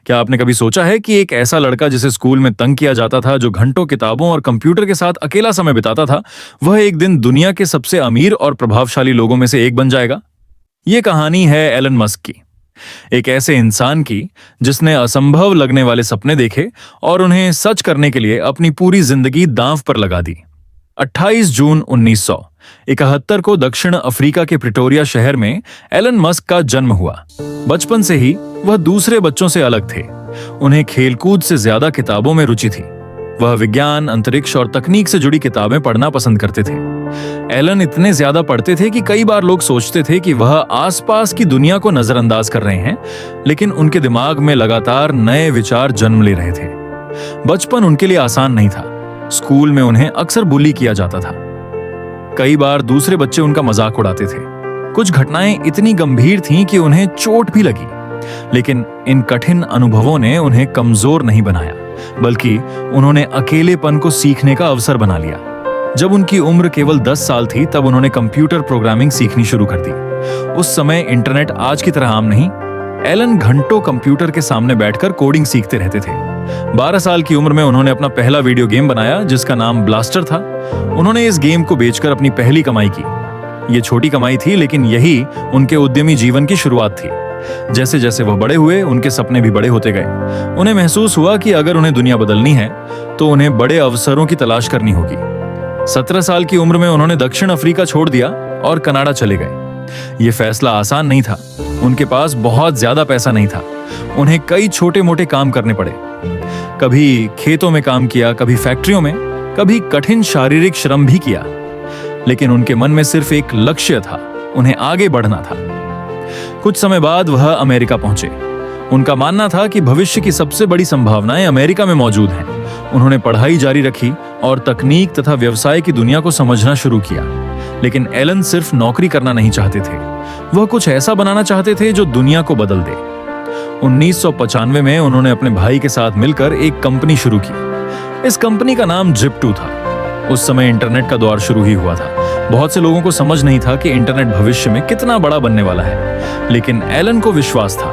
क्या आपने कभी सोचा है कि एक ऐसा लड़का जिसे स्कूल में तंग किया जाता था, जो घंटों किताबों और कंप्यूटर के साथ अकेला समय बिताता था, वह एक दिन दुनिया के सबसे अमीर और प्रभावशाली लोगों में से एक बन जाएगा? ये कहानी है एलन मस्क की, एक ऐसे इंसान की जिसने असंभव लगने वाले सपने देखे और उन्हें सच करने के लिए अपनी पूरी जिंदगी दांव पर लगा दी। 28 जून 1971 को दक्षिण अफ्रीका के प्रिटोरिया शहर में एलन मस्क का जन्म हुआ। बचपन से ही वह दूसरे बच्चों से अलग थे। उन्हें खेलकूद से ज्यादा किताबों में रुचि थी। वह विज्ञान, अंतरिक्ष और तकनीक से जुड़ी किताबें पढ़ना पसंद करते थे। एलन इतने ज्यादा पढ़ते थे कि कई बार लोग सोचते थे कि वह आसपास की दुनिया को नजरअंदाज कर रहे हैं, लेकिन उनके दिमाग में लगातार नए विचार जन्म ले रहे थे। बचपन उनके लिए आसान नहीं था। स्कूल में उन्हें अक्सर बुली किया जाता था। कई बार दूसरे बच्चे उनका मजाक उड़ाते थे। कुछ घटनाएं इतनी गंभीर थीं कि उन्हें चोट भी लगी, लेकिन इन कठिन अनुभवों ने उन्हें कमजोर नहीं बनाया, बल्कि उन्होंने अकेलेपन को सीखने का अवसर बना लिया। जब उनकी उम्र केवल 10 साल थी, तब उन्होंने कंप्यूटर प्रोग्रामिंग सीखनी शुरू कर दी। उस समय इंटरनेट आज की तरह आम नहीं। एलन घंटों कंप्यूटर के सामने बैठकर कोडिंग सीखते रहते थे। 12 साल की उम्र में उन्होंने अपना पहला वीडियो गेम बनाया, जिसका नाम ब्लास्टर था। उन्होंने इस गेम को बेचकर अपनी पहली कमाई की। ये छोटी कमाई थी, लेकिन यही उनके उद्यमी जीवन की शुरुआत थी। जैसे जैसे वह बड़े हुए, उनके सपने भी बड़े होते गए। उन्हें महसूस हुआ कि अगर उन्हें दुनिया बदलनी है, तो उन्हें बड़े अवसरों की तलाश करनी होगी। 17 साल की उम्र में उन्होंने दक्षिण अफ्रीका छोड़ दिया और कनाडा चले गए। यह फैसला आसान नहीं था। उनके पास बहुत ज्यादा पैसा नहीं था। उन्हें कई छोटे मोटे काम करने पड़े। कभी खेतों में काम किया, कभी फैक्ट्रियों में, कभी कठिन शारीरिक श्रम भी किया। लेकिन उनके मन में सिर्फ एक लक्ष्य था, उन्हें आगे बढ़ना था। कुछ समय बाद वह अमेरिका पहुंचे। उनका मानना था कि भविष्य की सबसे बड़ी संभावनाएं अमेरिका में मौजूद हैं। उन्होंने पढ़ाई जारी रखी और तकनीक तथा व्यवसाय की दुनिया को समझना शुरू किया। लेकिन एलन सिर्फ नौकरी करना नहीं चाहते थे। वह कुछ ऐसा बनाना चाहते थे जो दुनिया को बदल दे। 1995 में उन्होंने अपने भाई के साथ मिलकर एक कंपनी शुरू की। इस कंपनी का नाम Zip2 था। उस समय इंटरनेट का दौर शुरू ही हुआ था। बहुत से लोगों को समझ नहीं था कि इंटरनेट भविष्य में कितना बड़ा बनने वाला है, लेकिन एलन को विश्वास था।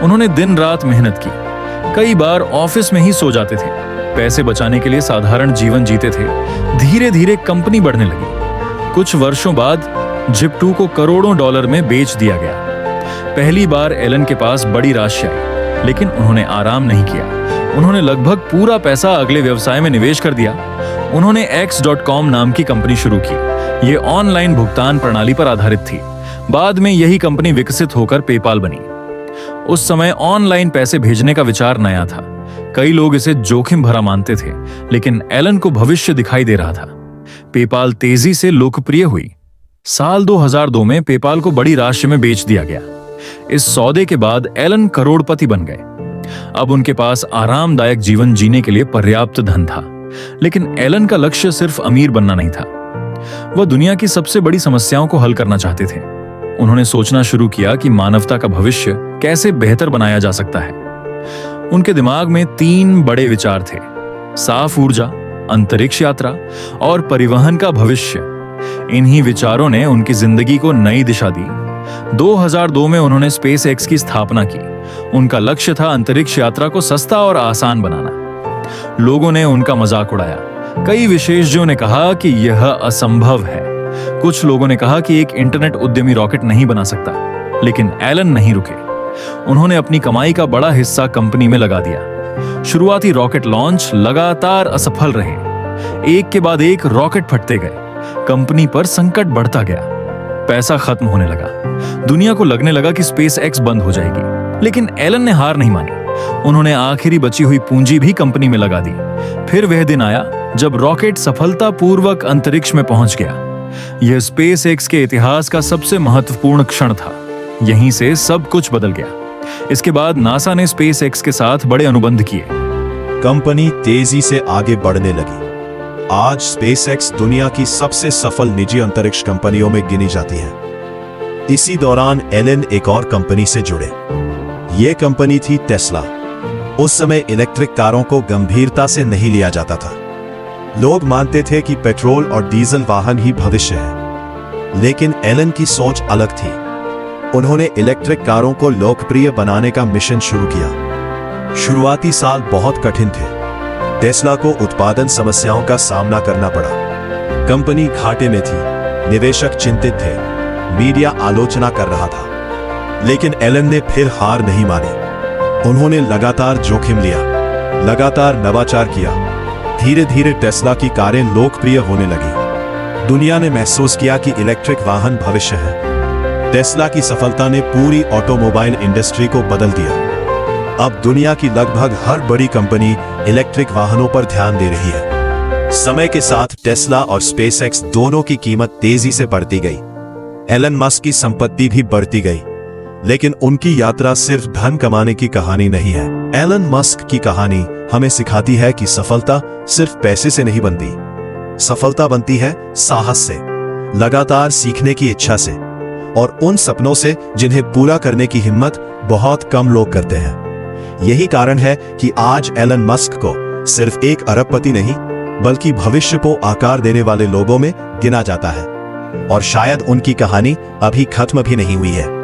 उन्होंने दिन रात मेहनत की। कई बार ऑफिस में ही सो जाते थे। पैसे बचाने के लिए साधारण जीवन जीते थे। धीरे धीरे कंपनी बढ़ने लगी। कुछ वर्षों बाद Zip2 को करोड़ों डॉलर में बेच दिया गया। पहली बार एलन के पास बड़ी राशि आई, लेकिन उन्होंने आराम नहीं किया। उन्होंने लगभग पूरा पैसा अगले व्यवसाय में निवेश कर दिया। उन्होंने X.com नाम की कंपनी शुरू की। यह ऑनलाइन भुगतान प्रणाली पर आधारित थी। बाद में यही कंपनी विकसित होकर पेपाल बनी। उस समय ऑनलाइन पैसे भेजने का विचार नया था। कई लोग इसे जोखिम भरा मानते थे, लेकिन एलन को भविष्य दिखाई दे रहा था। पेपाल तेजी से लोकप्रिय हुई। साल 2002 में पेपाल को बड़ी राशि में बेच दिया गया। इस सौदे के बाद एलन करोड़पति बन गए। अब उनके पास आरामदायक जीवन जीने के लिए पर्याप्त धन था। लेकिन एलन का लक्ष्य सिर्फ अमीर बनना नहीं था। वह दुनिया की सबसे बड़ी समस्याओं को हल करना चाहते थे। उन्होंने सोचना शुरू किया कि मानवता का भविष्य कैसे बेहतर बनाया जा सकता है। उनके दिमाग में 3 बड़े विचार थे: साफ ऊर्जा, अंतरिक्ष यात्रा और परिवहन का भविष्य। इन्हीं विचारों ने उनकी जिंदगी को नई दिशा दी। 2002 में उन्होंने स्पेस एक्स की स्थापना की। उनका लक्ष्य था अंतरिक्ष यात्रा को सस्ता और आसान बनाना। लोगों ने उनका मजाक उड़ाया। कई विशेषज्ञों ने कहा कि यह असंभव है। कुछ लोगों ने कहा कि एक इंटरनेट उद्यमी रॉकेट नहीं बना सकता। लेकिन एलन नहीं रुके। उन्होंने अपनी कमाई का बड़ा हिस्सा कंपनी में लगा दिया। शुरुआती रॉकेट लॉन्च लगातार असफल रहे। एक के बाद एक रॉकेट फटते गए। कंपनी पर संकट बढ़ता गया। पैसा खत्म होने लगा। दुनिया को लगने लगा कि स्पेस एक्स बंद हो जाएगी। लेकिन एलन ने हार नहीं मानी। उन्होंने आखिरी बची हुई पूंजी भी कंपनी में लगा दी। फिर वह दिन आया जब रॉकेट सफलतापूर्वक अंतरिक्ष में पहुंच गया। यह स्पेस एक्स के इतिहास का सबसे महत्वपूर्ण क्षण था। यहीं से सब कुछ बदल गया। इसके बाद नासा ने स्पेस एक्स के साथ बड़े अनुबंध किए। कंपनी तेजी से आगे बढ़ने लगी। आज स्पेसएक्स दुनिया की सबसे सफल निजी अंतरिक्ष कंपनियों में गिनी जाती है। इसी दौरान एलन एक और कंपनी से जुड़े। यह कंपनी थी टेस्ला। उस समय इलेक्ट्रिक कारों को गंभीरता से नहीं लिया जाता था। लोग मानते थे कि पेट्रोल और डीजल वाहन ही भविष्य है। लेकिन एलन की सोच अलग थी। उन्होंने इलेक्ट्रिक कारों को लोकप्रिय बनाने का मिशन शुरू किया। शुरुआती साल बहुत कठिन थे। टेस्ला को उत्पादन समस्याओं का सामना करना पड़ा। कंपनी घाटे में थी, निवेशक चिंतित थे, मीडिया आलोचना कर रहा था। लेकिन एलन ने फिर हार नहीं मानी। उन्होंने लगातार जोखिम लिया, लगातार नवाचार किया। धीरे धीरे टेस्ला की कारें लोकप्रिय होने लगी। दुनिया ने महसूस किया कि इलेक्ट्रिक वाहन भविष्य है। टेस्ला की सफलता ने पूरी ऑटोमोबाइल इंडस्ट्री को बदल दिया। अब दुनिया की लगभग हर बड़ी कंपनी इलेक्ट्रिक वाहनों पर ध्यान दे रही है। समय के साथ टेस्ला और स्पेसएक्स दोनों की कीमत तेजी से बढ़ती गई। एलन मस्क की संपत्ति भी बढ़ती गई। लेकिन उनकी यात्रा सिर्फ धन कमाने की कहानी नहीं है। एलन मस्क की कहानी हमें सिखाती है कि सफलता सिर्फ पैसे से नहीं बनती। सफलता बनती है साहस से, लगातार सीखने की इच्छा से और उन सपनों से जिन्हें पूरा करने की हिम्मत बहुत कम लोग करते हैं। यही कारण है कि आज एलन मस्क को सिर्फ एक अरबपति नहीं, बल्कि भविष्य को आकार देने वाले लोगों में गिना जाता है। और शायद उनकी कहानी अभी खत्म भी नहीं हुई है।